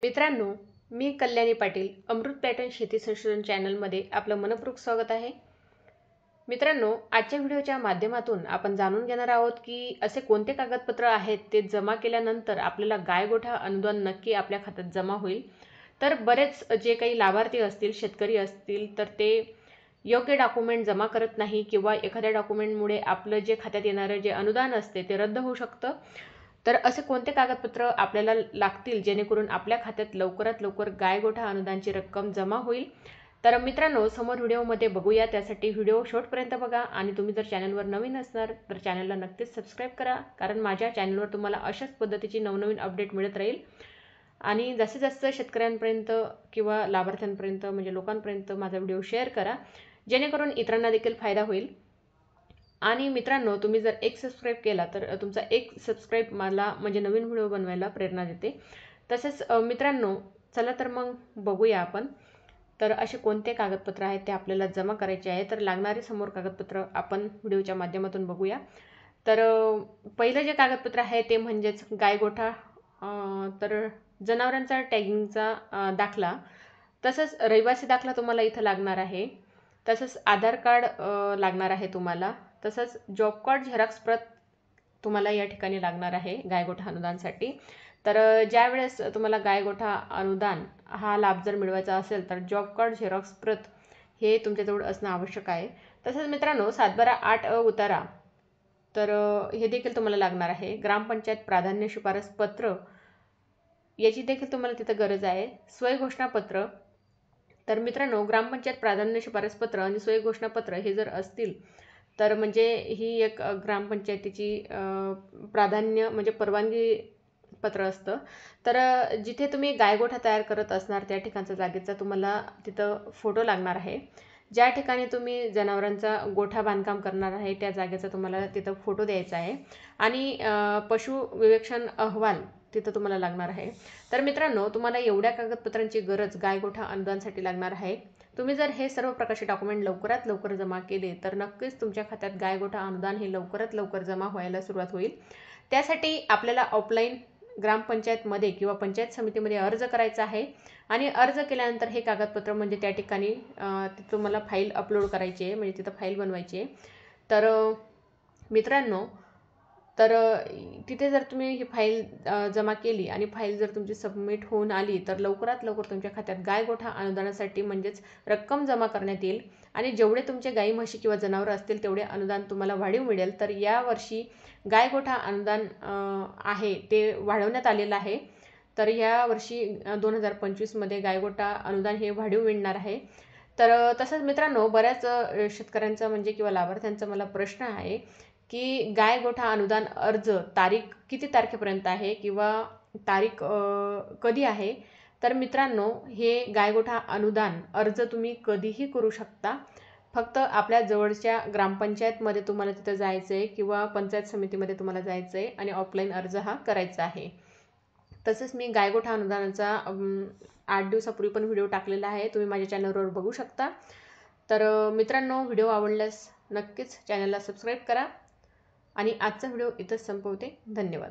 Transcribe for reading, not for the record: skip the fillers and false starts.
मित्रांनो, मी कल्याणी पाटील अमृत पॅटर्न शेती संशोधन चॅनलमध्ये आपलं मनपूर्वक स्वागत आहे. मित्रांनो, आजच्या व्हिडिओच्या माध्यमातून आपण जाणून घेणार आहोत की असे कोणते कागदपत्र आहेत ते जमा केल्यानंतर आपल्याला गायगोठा अनुदान नक्की आपल्या खात्यात जमा होईल. तर बरेच जे काही लाभार्थी असतील, शेतकरी असतील, तर ते योग्य डॉक्युमेंट जमा करत नाही किंवा एखाद्या डॉक्युमेंटमुळे आपलं जे खात्यात येणारे जे अनुदान असते ते रद्द होऊ शकतं. तर असे कोणते कागदपत्र आपल्याला लागतील जेणेकरून आपल्या खात्यात लवकरात लवकर गायगोठा अनुदानची रक्कम जमा होईल. तर मित्रांनो, समोर व्हिडिओमध्ये बघूया. त्यासाठी व्हिडिओ शेवटपर्यंत बघा आणि तुम्ही जर चॅनलवर नवीन असणार तर चॅनलला नक्कीच सबस्क्राईब करा, कारण माझ्या चॅनलवर तुम्हाला अशाच पद्धतीची नवनवीन अपडेट मिळत राहील. आणि जास्तीत जास्त शेतकऱ्यांपर्यंत किंवा लाभार्थ्यांपर्यंत म्हणजे लोकांपर्यंत माझा व्हिडिओ शेअर करा, जेणेकरून इतरांना देखील फायदा होईल. आणि मित्रांनो, तुम्ही जर एक सबस्क्राईब केला तर तुमचा एक सबस्क्राईब मला म्हणजे नवीन व्हिडिओ बनवायला प्रेरणा देते. तसेच मित्रांनो, चला तर मग बघूया आपण. तर असे कोणते कागदपत्र आहेत ते आपल्याला जमा करायचे आहे. तर लागणारे समोर कागदपत्र आपण व्हिडिओच्या माध्यमातून बघूया. तर पहिलं जे कागदपत्र आहे ते म्हणजेच गायगोठा, तर जनावरांचा टॅगिंगचा दाखला, तसंच रहिवासी दाखला तुम्हाला इथं लागणार आहे. तसंच आधार कार्ड लागणार आहे तुम्हाला. तसंच जॉब कार्ड झेरॉक्स प्रत तुम्हाला या ठिकाणी लागणार आहे गायगोठा अनुदानसाठी. तर ज्यावेळेस तुम्हाला गायगोठा अनुदान हा लाभ जर मिळवायचा असेल तर जॉब कार्ड झेरॉक्स प्रत हे तुमच्याजवळ असणं आवश्यक आहे. तसंच मित्रांनो, 7/12/8 उतारा तर हे देखील तुम्हाला लागणार आहे. ग्रामपंचायत प्राधान्य शिफारस पत्र याची देखील तुम्हाला तिथं गरज आहे. स्वय घोषणापत्र, तर मित्रांनो, ग्रामपंचायत प्राधान्य शिफारस पत्र आणि स्वय घोषणापत्र हे जर असतील तर म्हणजे ही एक ग्रामपंचायतीची प्राधान्य म्हणजे परवानगी पत्र असतं. तर जिथे तुम्ही गायगोठा तयार करत असणार त्या ठिकाणचा जागेचा तुम्हाला तिथं फोटो लागणार आहे. ज्या ठिकाणी तुम्ही जनावरांचा गोठा बांधकाम करणार आहे त्या जागेचा तुम्हाला तिथं फोटो द्यायचा आहे. आणि पशु विवेक्षण अहवाल तिथं तुम्हाला लागणार आहे. तर मित्रांनो, तुम्हाला एवढ्या कागदपत्रांची गरज गायगोठा अनुदानसाठी लागणार आहे. तुम्ही जर हे सर्व प्रकारचे डॉक्युमेंट लवकरात लवकर जमा केले तर नक्कीच तुमच्या खात्यात गायगोठा अनुदान हे लवकरात लवकर जमा व्हायला सुरुवात होईल. त्यासाठी आपल्याला ऑफलाईन ग्रामपंचायतमध्ये किंवा पंचायत समितीमध्ये अर्ज करायचा आहे. आणि अर्ज केल्यानंतर हे कागदपत्र म्हणजे त्या ठिकाणी तुम्हाला फाईल अपलोड करायची आहे, म्हणजे तिथं फाईल बनवायची आहे. तर मित्रांनो, तर तिथे जर तुम्ही ही फाईल जमा केली आणि फाईल जर तुमची सबमिट होऊन आली तर लवकरात लवकर तुमच्या खात्यात गायगोठा अनुदानासाठी म्हणजेच रक्कम जमा करण्यात येईल. आणि जेवढे तुमचे गाई म्हशी किंवा जनावरं असतील तेवढे अनुदान तुम्हाला वाढीव मिळेल. तर यावर्षी गायगोठा अनुदान आहे ते वाढवण्यात आलेलं आहे. तर या वर्षी 2025मध्ये गायगोठा अनुदान हे वाढीव मिळणार आहे. तर तसंच मित्रांनो, बऱ्याच शेतकऱ्यांचा म्हणजे किंवा लाभार्थ्यांचा मला प्रश्न आहे की गायगोठा अनुदान अर्ज तारीख किती तारखेपर्यंत आहे किंवा तारीख कधी आहे. तर मित्रांनो, हे गायगोठा अनुदान अर्ज तुम्ही कधीही करू शकता. फक्त आपल्या जवळच्या ग्रामपंचायतमध्ये तुम्हाला तिथं जायचं आहे किंवा पंचायत समितीमध्ये तुम्हाला जायचं आहे आणि ऑफलाईन अर्ज हा करायचा आहे. तसंच मी गायगोठा अनुदानाचा 8 दिवसापूर्वी पण व्हिडिओ टाकलेला आहे, तुम्ही माझ्या चॅनलवर बघू शकता. तर मित्रांनो, व्हिडिओ आवडल्यास नक्कीच चॅनलला सबस्क्राईब करा. आणि आजचा व्हिडिओ इथंच संपवते. धन्यवाद.